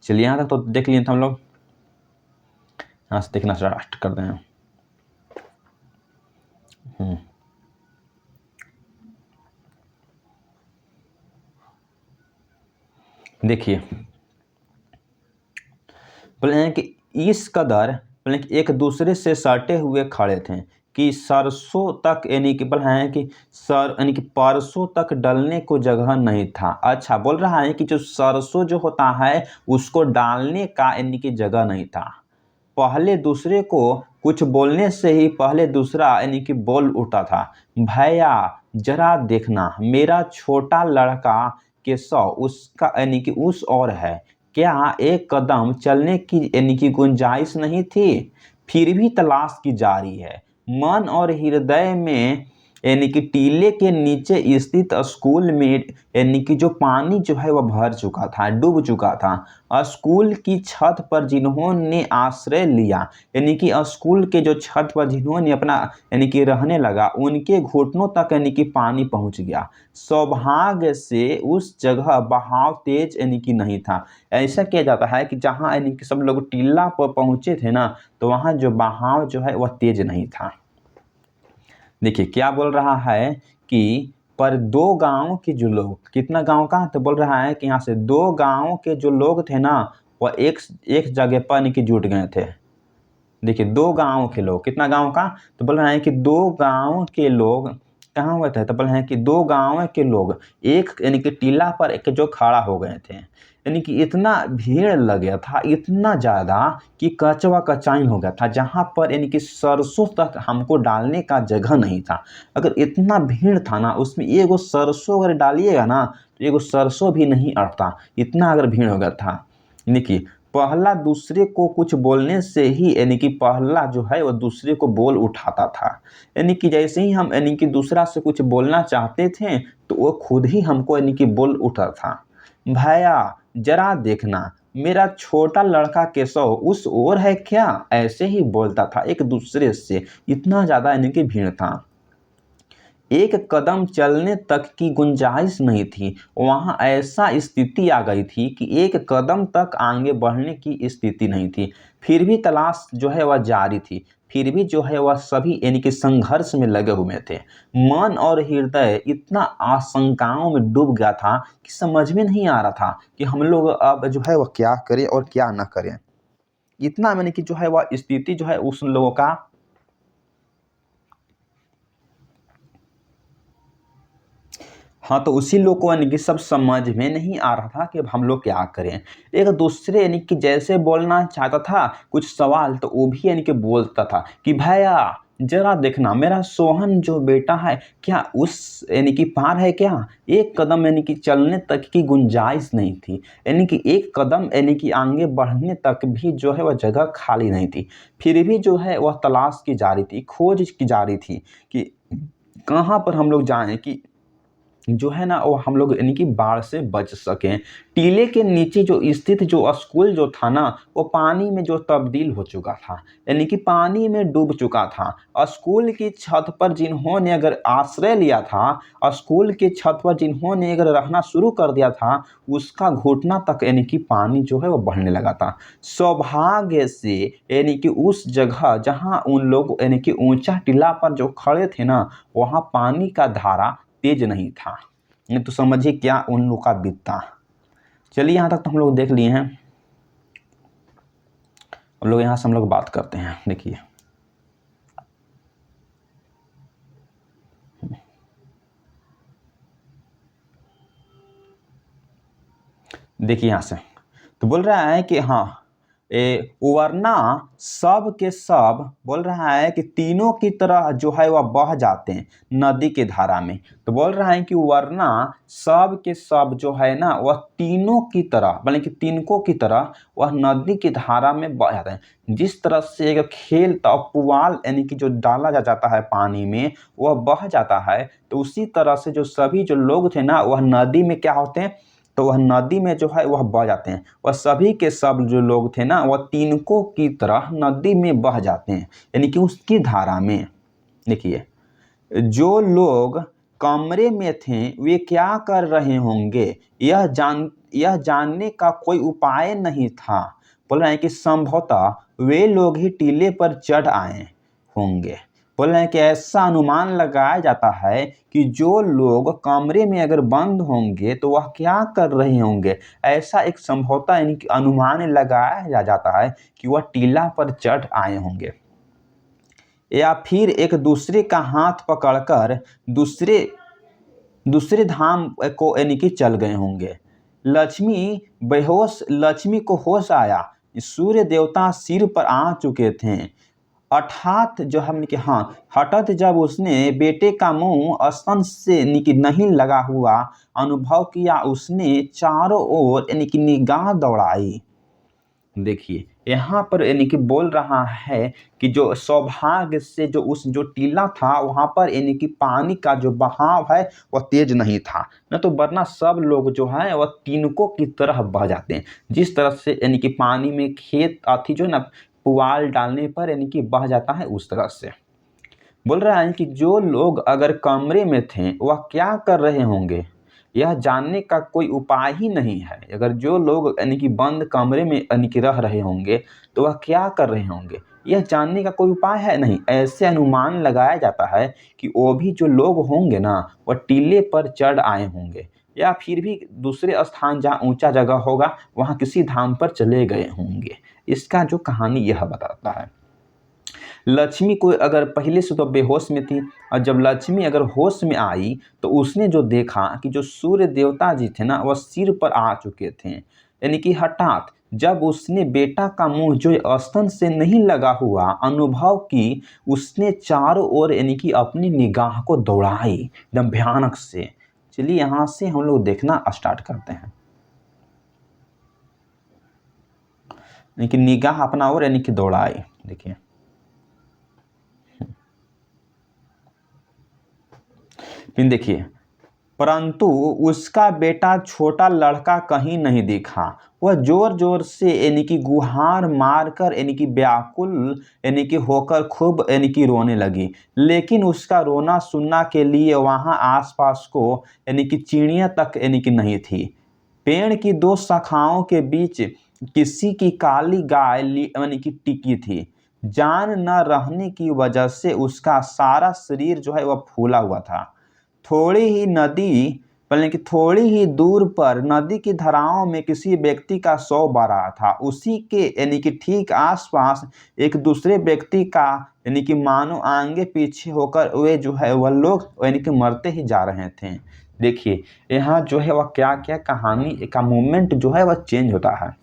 चलिए यहाँ तक तो देख लिए थे हम लोग, यहाँ से देखना स्टार्ट करते हैं। देखिए बोले हैं कि इस कदर बोले कि एक दूसरे से सटे हुए खड़े थे कि सरसों तक यानी कि बोल रहे हैं कि सर यानी कि परसों तक डलने को जगह नहीं था। अच्छा, बोल रहा है कि जो सरसों जो होता है उसको डालने का यानी कि जगह नहीं था। पहले दूसरे को कुछ बोलने से ही पहले दूसरा यानी कि बोल उठा था, भैया जरा देखना मेरा छोटा लड़का केशव उसका यानी कि उस और है, क्या एक कदम चलने की यानी कि गुंजाइश नहीं थी? फिर भी तलाश की जा रही है। मन और हृदय में यानी कि टीले के नीचे स्थित स्कूल में यानी कि जो पानी जो है वह भर चुका था, डूब चुका था। स्कूल की छत पर जिन्होंने आश्रय लिया, यानी कि स्कूल के जो छत पर जिन्होंने अपना यानी कि रहने लगा, उनके घुटनों तक यानी कि पानी पहुंच गया। सौभाग्य से उस जगह बहाव तेज यानी कि नहीं था। ऐसा किया जाता है कि जहाँ यानी कि सब लोग टीला पर पहुंचे थे ना, तो वहाँ जो बहाव जो है वह तेज नहीं था। देखिए क्या बोल रहा है कि पर दो गांव के जो लोग, कितना गांव का, तो बोल रहा है कि यहाँ से दो गांव के जो लोग थे ना वह एक एक जगह पर यानी कि जुट गए थे। देखिए दो गांव के लोग, कितना गांव का, तो बोल रहे हैं कि दो गांव के लोग कहाँ हुए थे, तो बोल रहे हैं कि दो गांव के लोग एक यानी कि टीला पर एक जो खड़ा हो गए थे। यानी कि इतना भीड़ लग गया था, इतना ज़्यादा कि कचवा कचाई हो गया था, जहाँ पर यानी कि सरसों तक हमको डालने का जगह नहीं था। अगर इतना भीड़ था ना, उसमें एगो सरसों अगर डालिएगा ना तो एगो सरसों भी नहीं अटता, इतना अगर भीड़ हो गया था। देखिए पहला दूसरे को कुछ बोलने से ही यानी कि पहला जो है वह दूसरे को बोल उठाता था। यानी कि जैसे ही हम यानी कि दूसरा से कुछ बोलना चाहते थे तो वो खुद ही हमको यानी कि बोल उठा था। भैया जरा देखना मेरा छोटा लड़का केशव उस ओर है क्या, ऐसे ही बोलता था एक दूसरे से। इतना ज़्यादा यानी कि भीड़ था, एक कदम चलने तक की गुंजाइश नहीं थी। वहां ऐसा स्थिति आ गई थी कि एक कदम तक आगे बढ़ने की स्थिति नहीं थी। फिर भी तलाश जो है वह जारी थी। फिर भी जो है वह सभी यानी कि संघर्ष में लगे हुए थे। मन और हृदय इतना आशंकाओं में डूब गया था कि समझ में नहीं आ रहा था कि हम लोग अब जो है वह क्या करें और क्या ना करें। इतना मैंने कि जो है वह स्थिति जो है उस लोगों का। हाँ, तो उसी लोग को यानी कि सब समझ में नहीं आ रहा था कि अब हम लोग क्या करें। एक दूसरे यानी कि जैसे बोलना चाहता था कुछ सवाल, तो वो भी यानी कि बोलता था कि भैया जरा देखना, मेरा सोहन जो बेटा है क्या उस यानी कि पार है क्या। एक कदम यानी कि चलने तक की गुंजाइश नहीं थी, यानी कि एक कदम यानी कि आगे बढ़ने तक भी जो है वह जगह खाली नहीं थी। फिर भी जो है वह तलाश की जा रही थी, खोज की जा रही थी कि कहाँ पर हम लोग जाएं कि जो है ना वो हम लोग यानी कि बाढ़ से बच सकें। टीले के नीचे जो स्थित जो स्कूल जो था ना, वो पानी में जो तब्दील हो चुका था, यानी कि पानी में डूब चुका था। स्कूल की छत पर जिन्होंने अगर आश्रय लिया था, स्कूल की छत पर जिन्होंने अगर रहना शुरू कर दिया था, उसका घुटना तक यानी कि पानी जो है वो बढ़ने लगा था। सौभाग्य से यानी कि उस जगह जहाँ उन लोग यानी कि ऊंचा टीला पर जो खड़े थे ना, वहाँ पानी का धारा तेज नहीं था। ये तो समझिए क्या उन लोग का बीतता। चलिए यहाँ तक तो हम लोग देख लिए हैं। अब लोग यहाँ से हम लोग बात करते हैं। देखिए देखिए यहाँ से तो बोल रहा है कि हाँ, वरना सब के सब बोल रहा है कि तीनों की तरह जो है वह बह जाते हैं नदी के धारा में। तो बोल रहा है कि वरना सब के सब जो है ना वह तीनों की तरह, बल्कि कि तिनकों की तरह वह नदी की धारा में बह जाते हैं। जिस तरह से एक खेल पुआल यानी कि जो डाला जाता है पानी में वह बह जाता है, तो उसी तरह से जो सभी जो लोग थे ना वह नदी में क्या होते हैं, तो वह नदी में जो है वह बह जाते हैं। वह सभी के सब जो लोग थे ना वह तिनकों की तरह नदी में बह जाते हैं, यानी कि उसकी धारा में। देखिए जो लोग कमरे में थे वे क्या कर रहे होंगे, यह जानने का कोई उपाय नहीं था। बोल रहे हैं कि संभवतः वे लोग ही टीले पर चढ़ आए होंगे। बोल रहे हैं कि ऐसा अनुमान लगाया जाता है कि जो लोग कमरे में अगर बंद होंगे तो वह क्या कर रहे होंगे। ऐसा एक संभवतः यानी कि अनुमान लगाया जाता है कि वह टीला पर चढ़ आए होंगे, या फिर एक दूसरे का हाथ पकड़कर दूसरे दूसरे धाम को यानी कि चल गए होंगे। लक्ष्मी को होश आया, सूर्य देवता सिर पर आ चुके थे। अर्थात जो हमने कि हाँ, हठत जब उसने बेटे का मुंह स्तन से यानी कि नहीं लगा हुआ अनुभव किया, उसने चारों ओर यानी कि निगाह दौड़ाई। देखिए यहाँ पर यानी कि बोल रहा है कि जो सौभाग्य से जो उस जो टीला था वहां पर यानी कि पानी का जो बहाव है वह तेज नहीं था, न तो वरना सब लोग जो है वह तिनकों की तरह बह जाते हैं। जिस तरह से यानी कि पानी में खेत आती जो है ना पुआल डालने पर यानी कि बह जाता है, उस तरह से बोल रहा है कि जो लोग अगर कमरे में थे वह क्या कर रहे होंगे, यह जानने का कोई उपाय ही नहीं है। अगर जो लोग यानी कि बंद कमरे में यानी कि रह रहे होंगे तो वह क्या कर रहे होंगे, यह जानने का कोई उपाय है नहीं। ऐसे अनुमान लगाया जाता है कि वो भी जो लोग होंगे ना वह टीले पर चढ़ आए होंगे, या फिर भी दूसरे स्थान जहाँ ऊंचा जगह होगा वहाँ किसी धाम पर चले गए होंगे। इसका जो कहानी यह बताता है। लक्ष्मी को अगर पहले से तो बेहोश में थी, और जब लक्ष्मी अगर होश में आई तो उसने जो देखा कि जो सूर्य देवता जी थे ना वह सिर पर आ चुके थे, यानी कि हठात जब उसने बेटा का मुंह जो स्तन से नहीं लगा हुआ अनुभव की, उसने चारों ओर यानी कि अपनी निगाह को दौड़ाई एकदम भयानक से। चलिए यहाँ से हम लोग देखना स्टार्ट करते हैं। यानी कि निगाह अपना ओर यानी कि दौड़ाई। देखिए फिर देखिए परंतु उसका बेटा छोटा लड़का कहीं नहीं दिखा। वह जोर जोर से यानी कि गुहार मारकर यानी कि व्याकुल यानी कि होकर खूब यानी कि रोने लगी। लेकिन उसका रोना सुनना के लिए वहां आसपास को यानी कि चिड़िया तक यानी कि नहीं थी। पेड़ की दो शाखाओं के बीच किसी की काली गाय यानी कि टिकी थी। जान न रहने की वजह से उसका सारा शरीर जो है वह फूला हुआ था। थोड़ी ही नदी यानी कि थोड़ी ही दूर पर नदी की धाराओं में किसी व्यक्ति का शव बह रहा था। उसी के यानी कि ठीक आसपास एक दूसरे व्यक्ति का यानी कि मानो आगे पीछे होकर वे जो है वह लोग यानी कि मरते ही जा रहे थे। देखिए यहाँ जो है वह क्या क्या कहानी का मोमेंट जो है वह चेंज होता है।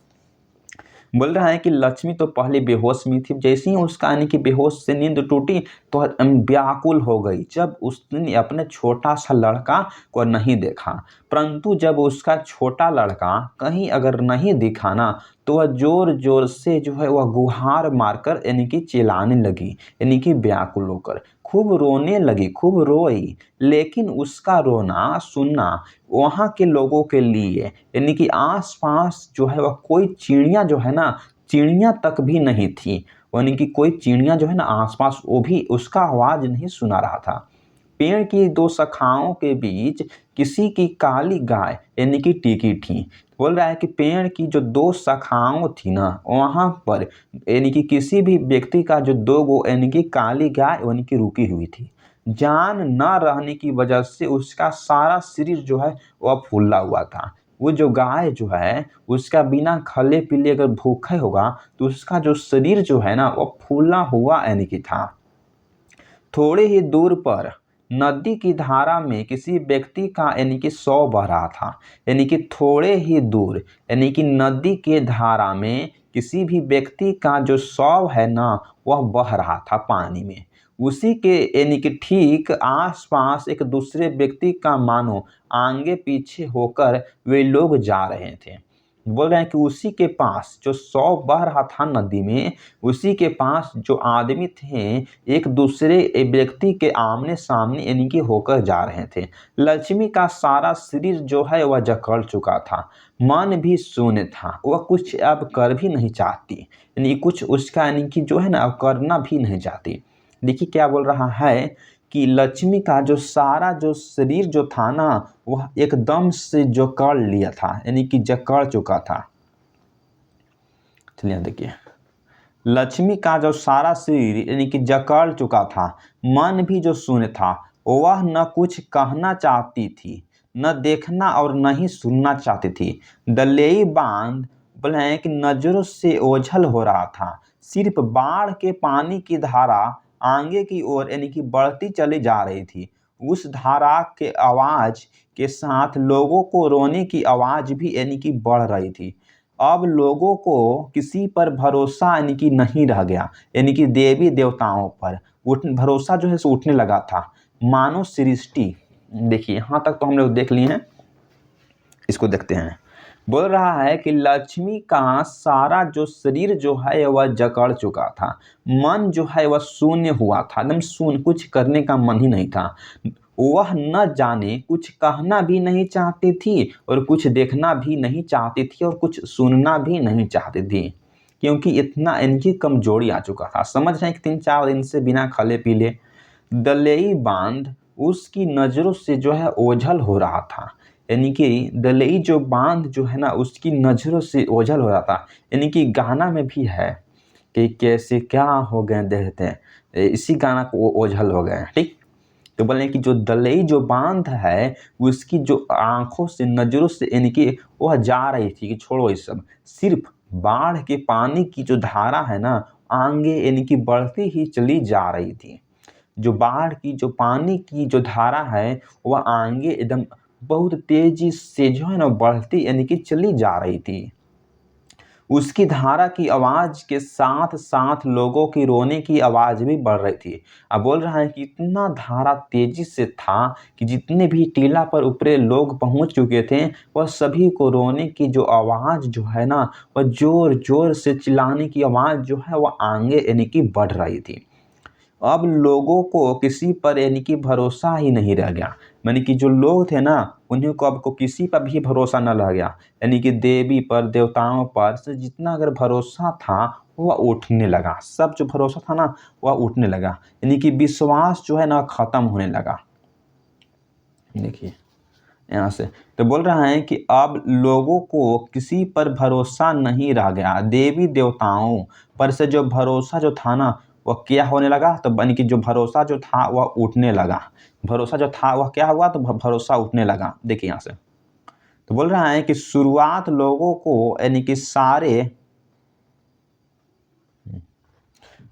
बोल रहा है कि लक्ष्मी तो पहले बेहोश में थी, जैसे ही उसका यानी कि बेहोश से नींद टूटी तो व्याकुल हो गई जब उसने अपने छोटा सा लड़का को नहीं देखा। परंतु जब उसका छोटा लड़का कहीं अगर नहीं दिखा ना तो वह जोर जोर से जो है वह गुहार मारकर यानी कि चिल्लाने लगी, यानी कि व्याकुल होकर खूब रोने लगी, खूब रोई। लेकिन उसका रोना सुनना वहां के लोगों के लिए यानी कि आस-पास जो है वह कोई चिड़िया जो है ना, चिड़िया तक भी नहीं थी। यानी कि कोई चिड़िया जो है ना आस-पास वो भी उसका आवाज़ नहीं सुना रहा था। पेड़ की दो शाखाओं के बीच किसी की काली गाय यानी कि टिकी थी। बोल रहा है कि पेड़ की जो दो शाखाओं थी ना वहाँ पर यानी कि किसी भी व्यक्ति का जो दो गो यानी कि काली गाय यानी कि रुकी हुई थी। जान न रहने की वजह से उसका सारा शरीर जो है वह फूला हुआ था। वो जो गाय जो है उसका बिना खले पीले अगर भूखे होगा तो उसका जो शरीर जो है ना वो फूला हुआ यानी कि था। थोड़े ही दूर पर नदी की धारा में किसी व्यक्ति का यानी कि शव बह रहा था। यानी कि थोड़े ही दूर यानी कि नदी के धारा में किसी भी व्यक्ति का जो शव है ना वह बह रहा था पानी में। उसी के यानी कि ठीक आसपास एक दूसरे व्यक्ति का मानो आगे पीछे होकर वे लोग जा रहे थे। बोल रहे हैं कि उसी के पास जो शव बह रहा था नदी में, उसी के पास जो आदमी थे एक दूसरे व्यक्ति के आमने सामने यानी कि होकर जा रहे थे। लक्ष्मी का सारा शरीर जो है वह जकड़ चुका था, मन भी शून्य था, वह कुछ अब कर भी नहीं चाहती, यानी कुछ उसका यानी कि जो है ना अब करना भी नहीं चाहती। देखिए क्या बोल रहा है कि लक्ष्मी का जो सारा जो शरीर जो था ना वह एकदम से जकड़ लिया था, यानी कि जकड़ चुका था। चलिए देखिए लक्ष्मी का जो सारा शरीर यानी कि जकड़ चुका था, मन भी जो शून्य था, वह न कुछ कहना चाहती थी, न देखना और न ही सुनना चाहती थी। दलेई बांध ब्लैंक नजरों से ओझल हो रहा था। सिर्फ बाढ़ के पानी की धारा आगे की ओर यानी कि बढ़ती चली जा रही थी। उस धारा के आवाज के साथ लोगों को रोने की आवाज भी यानी कि बढ़ रही थी। अब लोगों को किसी पर भरोसा यानी कि नहीं रह गया, यानी कि देवी देवताओं पर भरोसा जो है सो उठने लगा था। मानव सृष्टि देखिए यहाँ तक तो हम लोग देख लिए हैं, इसको देखते हैं। बोल रहा है कि लक्ष्मी का सारा जो शरीर जो है वह जकड़ चुका था, मन जो है वह शून्य हुआ था, एकदम शून्य, कुछ करने का मन ही नहीं था। वह न जाने कुछ कहना भी नहीं चाहती थी और कुछ देखना भी नहीं चाहती थी और कुछ सुनना भी नहीं चाहती थी, क्योंकि इतना इनकी कमजोरी आ चुका था। समझ रहे हैं कि 3-4 दिन से बिना खले पीले दलेई बांध उसकी नजरों से जो है ओझल हो रहा था, यानी कि दलेई जो बांध जो है ना उसकी नजरों से ओझल हो रहा था। यानी कि गाना में भी है कि कैसे क्या हो गए देखते हैं, इसी गाना को वो ओझल हो गए, ठीक। तो बोले कि जो दलेई जो बांध है उसकी जो आंखों से नजरों से यानी कि वह जा रही थी कि छोड़ो ये सब, सिर्फ बाढ़ के पानी की जो धारा है ना आगे यानी कि बढ़ती ही चली जा रही थी। जो बाढ़ की जो पानी की जो धारा है वह आगे एकदम बहुत तेजी से जो है ना बढ़ती यानी कि चली जा रही थी। उसकी धारा की आवाज के साथ साथ लोगों की रोने की आवाज भी बढ़ रही थी। अब बोल रहा है कि इतना धारा तेजी से था कि जितने भी टीला पर ऊपरे लोग पहुंच चुके थे वह सभी को रोने की जो आवाज जो है ना वह जोर जोर से चिल्लाने की आवाज जो है वह आगे यानी कि बढ़ रही थी। अब लोगों को किसी पर यानी कि भरोसा ही नहीं रह गया, यानी कि जो लोग थे ना उन्हीं को अब को किसी पर भी भरोसा न रह गया, यानी कि देवी पर देवताओं पर से जितना अगर भरोसा था वह उठने लगा, सब जो भरोसा था ना वह उठने लगा, यानी कि विश्वास जो है ना खत्म होने लगा। देखिए यहाँ से तो बोल रहा है कि अब लोगों को किसी पर भरोसा नहीं रह गया, देवी देवताओं पर से जो भरोसा जो था ना वह क्या होने लगा, तो यानी कि जो भरोसा जो था वह उठने लगा, भरोसा जो था वह क्या हुआ, तो भरोसा उठने लगा। देखिए यहाँ से तो बोल रहा है कि शुरुआत लोगों को यानी कि सारे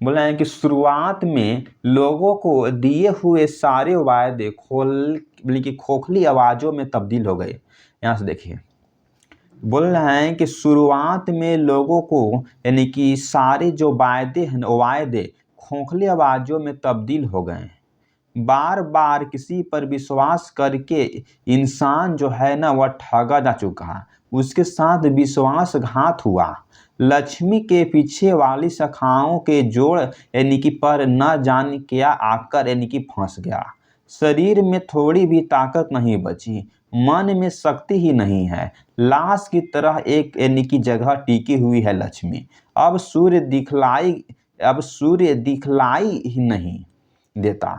बोल रहे हैं कि शुरुआत में लोगों को दिए हुए सारे वायदे खोखली आवाज़ों में तब्दील हो गए। यहाँ से देखिए बोल रहे हैं कि शुरुआत में लोगों को यानी कि सारे जो वायदे हैं वायदे खोखली आवाज़ों में तब्दील हो गए। बार बार किसी पर विश्वास करके इंसान जो है ना वह ठगा जा चुका है, उसके साथ विश्वासघात हुआ। लक्ष्मी के पीछे वाली शाखाओं के जोड़ यानी कि पर न जाने क्या आकर यानी कि फंस गया। शरीर में थोड़ी भी ताकत नहीं बची, मन में शक्ति ही नहीं है, लाश की तरह एक यानी कि जगह टिकी हुई है लक्ष्मी। अब सूर्य दिखलाई ही नहीं देता,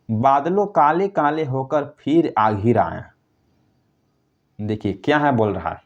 बादलों काले काले होकर फिर आ घिर आए। देखिए क्या है बोल रहा है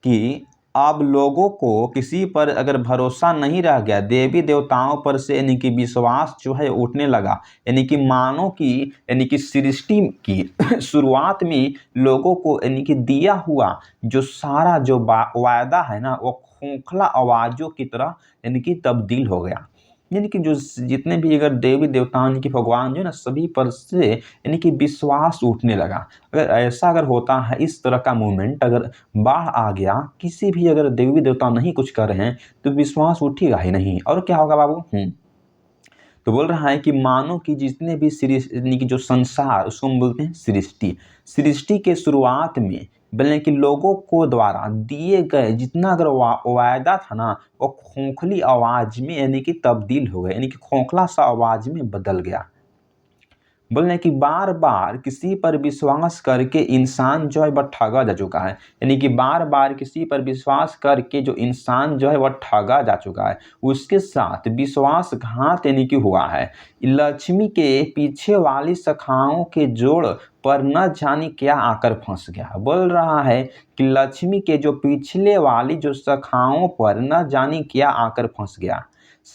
कि अब लोगों को किसी पर अगर भरोसा नहीं रह गया, देवी देवताओं पर से यानी कि विश्वास जो है उठने लगा, यानी कि मानव की यानी कि सृष्टि की शुरुआत में लोगों को यानी कि दिया हुआ जो सारा जो वायदा है ना वो खोखला आवाज़ों की तरह यानी कि तब्दील हो गया। यानी कि जो जितने भी अगर देवी देवता यानी कि भगवान जो है ना सभी पर से यानी कि विश्वास उठने लगा। अगर ऐसा अगर होता है, इस तरह का मूवमेंट अगर बाढ़ आ गया, किसी भी अगर देवी देवता नहीं कुछ कर रहे हैं तो विश्वास उठेगा ही नहीं, और क्या होगा बाबू। तो बोल रहा है कि मानव की जितने भी यानी कि जो संसार उसको हम बोलते हैं सृष्टि, सृष्टि के शुरुआत में बोले कि लोगों को द्वारा दिए गए जितना अगर वायदा था ना वो खोखली आवाज में यानी कि तब्दील हो गया, यानी कि खोखला सा आवाज में बदल गया। बोल रहे कि बार बार किसी पर विश्वास करके इंसान जो है वह ठगा जा चुका है, यानी कि बार बार किसी पर विश्वास करके जो इंसान जो है वह ठगा जा चुका है, उसके साथ विश्वासघात यानी कि हुआ है। लक्ष्मी के पीछे वाली शाखाओं के जोड़ पर न जाने क्या आकर फंस गया। बोल रहा है कि लक्ष्मी के जो पिछले वाली जो शाखाओं पर न जाने क्या आकर फंस गया।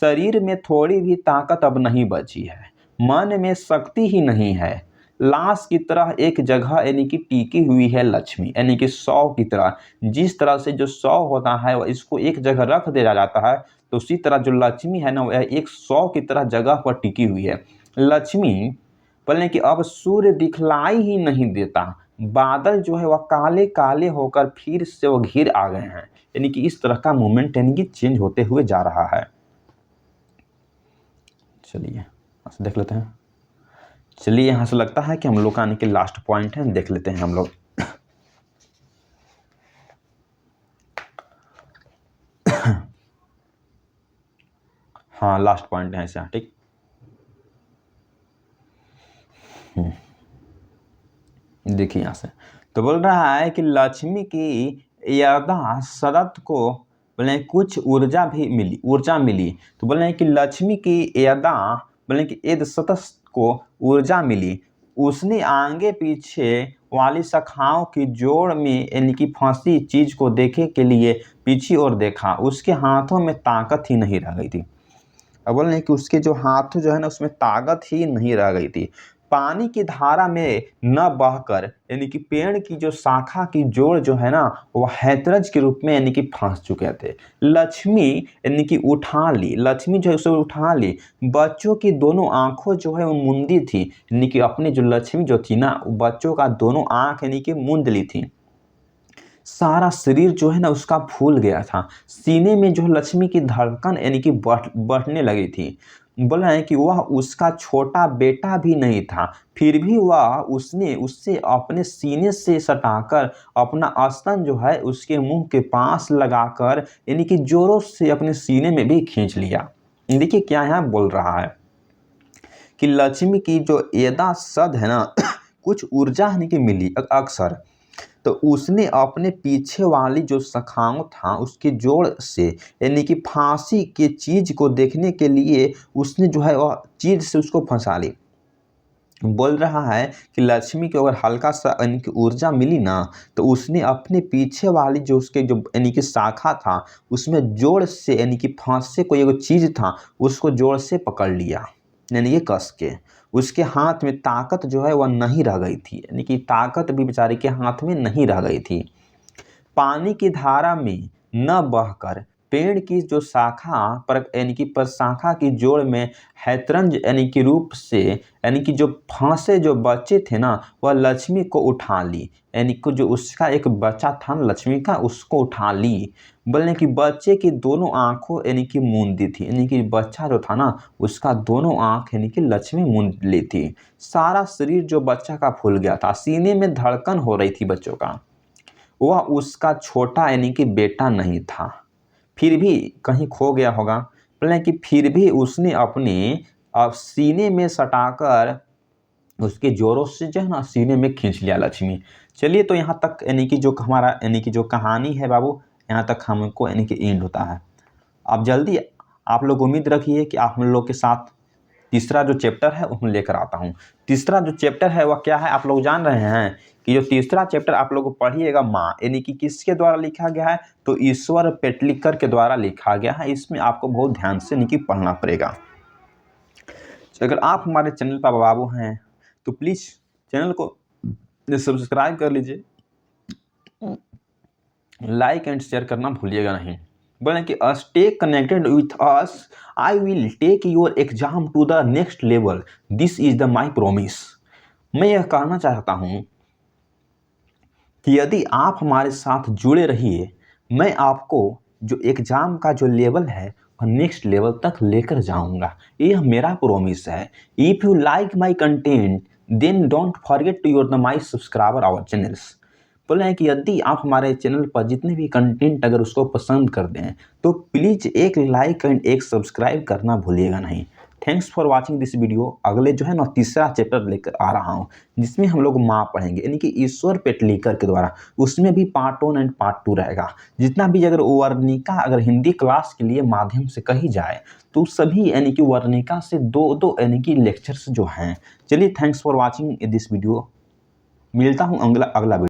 शरीर में थोड़ी भी ताकत अब नहीं बची है, मन में शक्ति ही नहीं है, लाश की तरह एक जगह यानी कि टिकी हुई है लक्ष्मी, यानी कि शव की तरह। जिस तरह से जो शव होता है वह इसको एक जगह रख दिया जाता है, तो उसी तरह जो लक्ष्मी है ना वह एक शव की तरह जगह पर टिकी हुई है। लक्ष्मी बोले कि अब सूर्य दिखलाई ही नहीं देता, बादल जो है वह काले काले होकर फिर से वो घिर आ गए हैं, यानी कि इस तरह का मूवमेंट यानी कि चेंज होते हुए जा रहा है। चलिए देख लेते हैं। चलिए यहाँ से लगता है कि हम लोग का आने के लास्ट पॉइंट है, देख लेते हैं हम लोग। हाँ लास्ट पॉइंट है ऐसा, ठीक। देखिए यहाँ से तो बोल रहा है कि लक्ष्मी की यादा शरद को बोले कुछ ऊर्जा मिली। तो बोले हैं कि लक्ष्मी की यादा बोले कि एद सतस को ऊर्जा मिली, उसने आगे पीछे वाली शाखाओं की जोड़ में यानी कि फंसी चीज को देखे के लिए पीछे और देखा, उसके हाथों में ताकत ही नहीं रह गई थी। अब बोल रहे हैं कि उसके जो हाथ जो है ना उसमें ताकत ही नहीं रह गई थी। पानी की धारा में न बहकर यानी कि पेड़ की जो शाखा की जोड़ जो है ना वह हैतरज के रूप में यानी कि फंस चुके थे। लक्ष्मी यानी कि लक्ष्मी जो है उसे उठा ली। बच्चों की दोनों आंखों जो है वो मूंदी थी, यानी कि अपनी जो लक्ष्मी जो थी ना बच्चों का दोनों आंख यानी कि मूंद ली थी। सारा शरीर जो है ना उसका फूल गया था, सीने में जो लक्ष्मी की धड़कन यानी कि बढ़ने लगी थी। बोल रहे हैं कि वह उसका छोटा बेटा भी नहीं था, फिर भी वह उसने उससे अपने सीने से सटाकर अपना स्तन जो है उसके मुंह के पास लगाकर यानी कि जोरों से अपने सीने में भी खींच लिया। देखिए क्या यहाँ बोल रहा है कि लक्ष्मी की जो एदा सद है ना कुछ ऊर्जा यानी कि मिली अक्सर, तो उसने अपने पीछे वाली जो शाखाओं था उसके जोड़ से यानी कि फांसी के चीज को देखने के लिए उसने जो है वह चीज से उसको फंसा ली। बोल रहा है कि लक्ष्मी को अगर हल्का सा यानी कि ऊर्जा मिली ना, तो उसने अपने पीछे वाली जो उसके जो यानी कि शाखा था उसमें जोड़ से यानी कि फांसे कोई एक चीज था उसको जोड़ से पकड़ लिया, यानी कि कस के। उसके हाथ में ताकत जो है वह नहीं रह गई थी, यानी कि ताकत भी बेचारे के हाथ में नहीं रह गई थी। पानी की धारा में न बहकर पेड़ की जो शाखा पर यानी कि प्रशाखा की जोड़ में हैतरंज यानी कि रूप से यानी कि जो फांसे जो बच्चे थे ना वह लक्ष्मी को उठा ली, यानी कि जो उसका एक बच्चा था ना लक्ष्मी का उसको उठा ली। बोलने कि बच्चे की दोनों आंखों यानी कि मूंदी थी, यानी कि बच्चा जो था ना उसका दोनों आंख यानी कि लक्ष्मी मूंद ली थी। सारा शरीर जो बच्चा का फूल गया था, सीने में धड़कन हो रही थी बच्चों का। वह उसका छोटा यानी कि बेटा नहीं था, फिर भी कहीं खो गया होगा। बोले कि फिर भी उसने अपने सीने में सटाकर उसके जोरों से जो है ना सीने में खींच लिया लक्ष्मी। चलिए, तो यहाँ तक यानी कि जो हमारा यानी कि जो कहानी है बाबू, यहाँ तक हमको यानी कि एंड होता है। अब जल्दी आप लोग उम्मीद रखिए कि आप हम लोग के साथ तीसरा जो चैप्टर है वो लेकर आता हूँ। तीसरा जो चैप्टर है वह क्या है आप लोग जान रहे हैं कि जो तीसरा चैप्टर आप लोग पढ़िएगा माँ, यानी कि किसके द्वारा लिखा गया है, तो ईश्वर पेटलिकर के द्वारा लिखा गया है। इसमें आपको बहुत ध्यान से यानी कि पढ़ना पड़ेगा। अगर आप हमारे चैनल पर बाबू हैं तो प्लीज़ चैनल को सब्सक्राइब कर लीजिए, लाइक एंड शेयर करना भूलिएगा नहीं। बोले कि stay connected with us, I will take your exam to the next level, this is the my promise. मैं यह कहना चाहता हूँ कि यदि आप हमारे साथ जुड़े रहिए, मैं आपको जो एग्ज़ाम का जो लेवल है वह नेक्स्ट लेवल तक लेकर जाऊंगा, यह मेरा प्रोमिस है। If you like my content then don't forget to your the my subscriber our channels. बोल रहे हैं कि यदि आप हमारे चैनल पर जितने भी कंटेंट अगर उसको पसंद कर दें तो प्लीज़ एक लाइक एंड एक सब्सक्राइब करना भूलिएगा नहीं। Thanks for watching this video. अगले जो है ना तीसरा चैप्टर लेकर आ रहा हूँ जिसमें हम लोग माँ पढ़ेंगे, यानी कि ईश्वर पेटलिकर के द्वारा। उसमें भी पार्ट 1 एंड पार्ट 2 रहेगा। जितना भी अगर वर्णिका अगर हिंदी क्लास के लिए माध्यम से कही जाए तो सभी यानी कि वर्णिका से दो यानी कि लेक्चर्स जो हैं। चलिए, thanks for watching this video. मिलता हूँ अगला वीडियो।